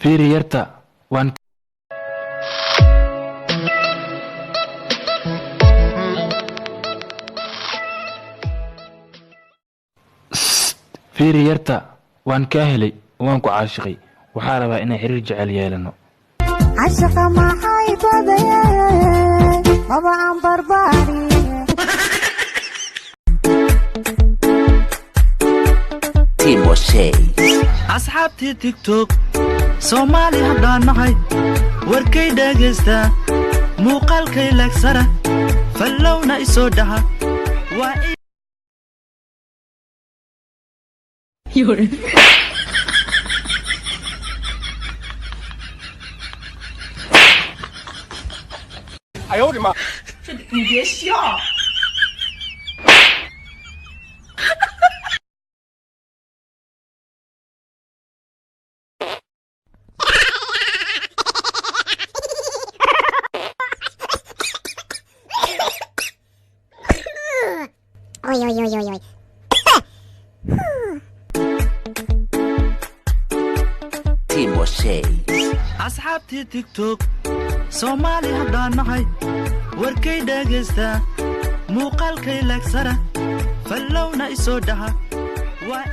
fiiri yarta waan fiiri yarta waan ka helay waan ku caashiqay waxaa rabaa inaan xiriir jecel yeelano عشق ما حيبضي بابا عم برباري asxaabtii tiktok soomaali haddaan nahay warkay dhagaystaa muuqaalkay lagsara fallowna isoo dhaha waa哎呦我的妈！你别笑。Oi, oi, oi, oi, oi. asxaabtii tiktok soomaali haddaan nahay warkay dhagaystaa muuqaalkay lagsara fallowna isoo dhaha waa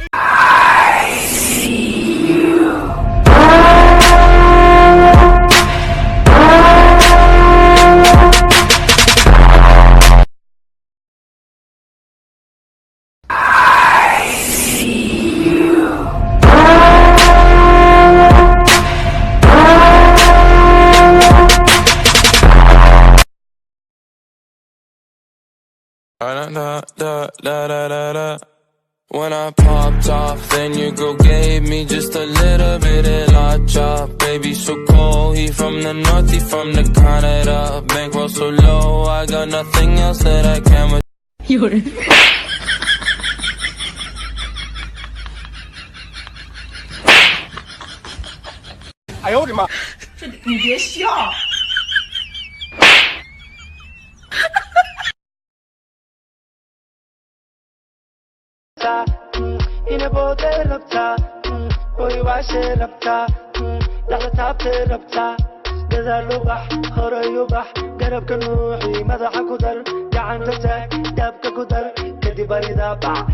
When I popped off, then your girl gave me just a little bit of la chop. Baby, so cold, he from the north, he from the Canada. Bankroll so low, I got nothing else that I can. 有人。哎呦我的妈！你别笑。ina boode rabtaa way waashe rabtaa dhaqa taabte rabtaa gadaal ubax horay ubax garabka nuuxii madaxa ku dar gacanta taag daabka ku dar kadib aydaa bac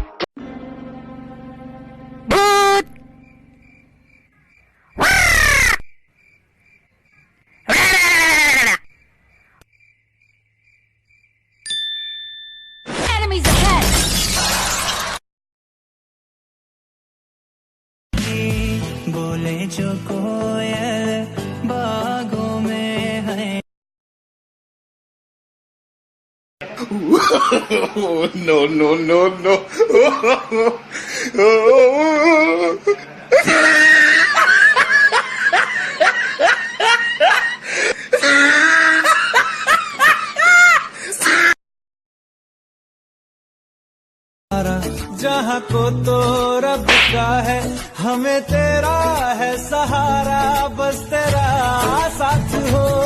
Enemies ahead. बोले जो कोयल बागों में है No no no no! जहाँ को तो रब का है हमें तेरा है सहारा बस तेरा साथ हो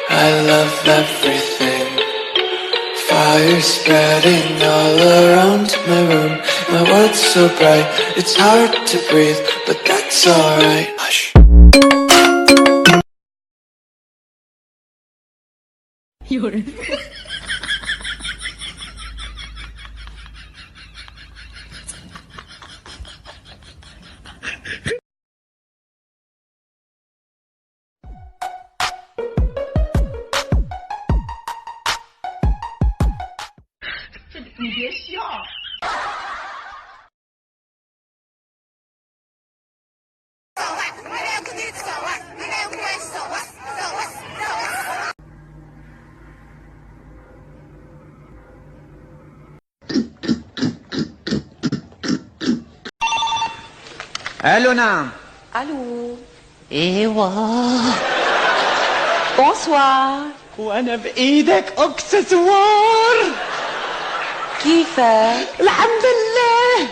I love everything. Fire spreading all around my room. My world's so bright, it's hard to breathe, but that's alright. Hush.有人。你别笑。Allô, naam. Allô. ايوه Bonsoir. وانا بايدك اكسسوار. كيفك؟ الحمد لله.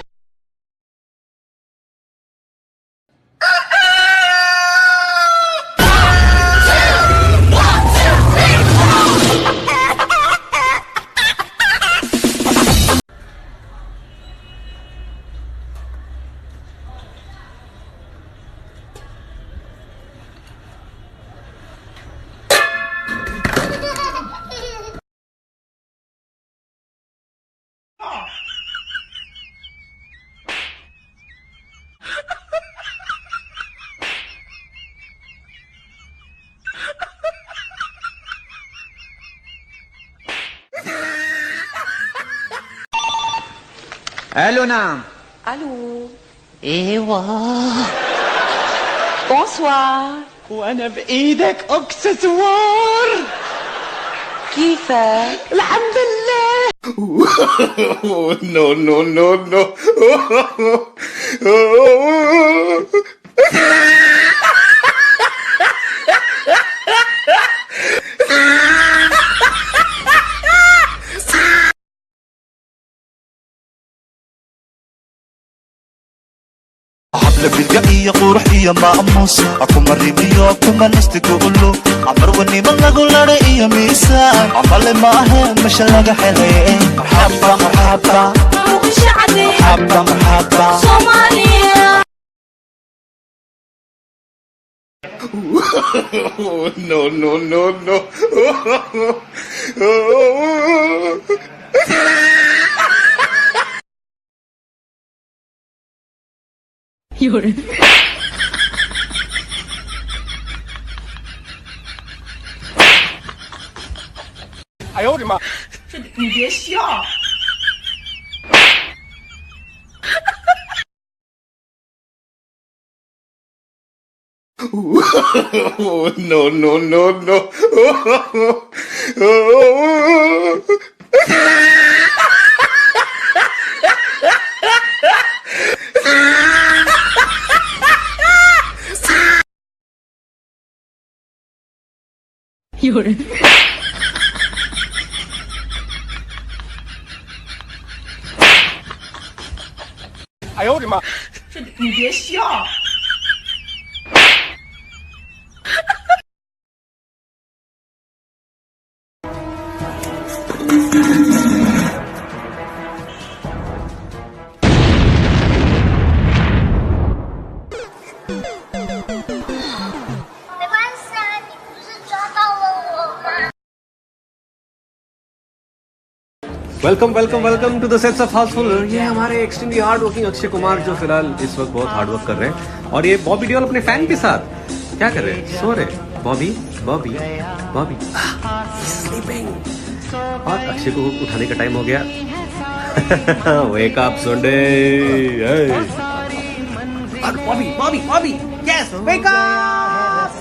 الو نعم. Allô. ايوه Bonsoir. وانا بايدك اكسسوار. كيفك؟ الحمد لله. no, no, no, no. حبلة بالجائية قروحية مقموس أكو مريمية أكو منست تقولو عبر وني من أقول لرئية ميسان عمالي معهم مش لقى حلي مرحبا مرحبا مرحبا مرحبا صوماليا. no, no, no, no. You're.哎呦我的妈！你别笑。 no, no, no, no. You're. 哎呦我的妈！你别笑。 没关系啊，你不是抓到了我吗？ welcome welcome welcome to the sets of Housefull. ये हमारे extremely hard working Akshay Kumar जो फिलहाल इस वक्त बहुत hard work कर रहे हैं और ये बॉबी देओल अपने फैन के साथ क्या कर रहे हैं, सो रहे। बॉबी बॉबी बॉबी स्लीपिंग और अक्षय को उठाने का टाइम हो गया। Wake up Sunday. Bobby Bobby Bobby yes wake up.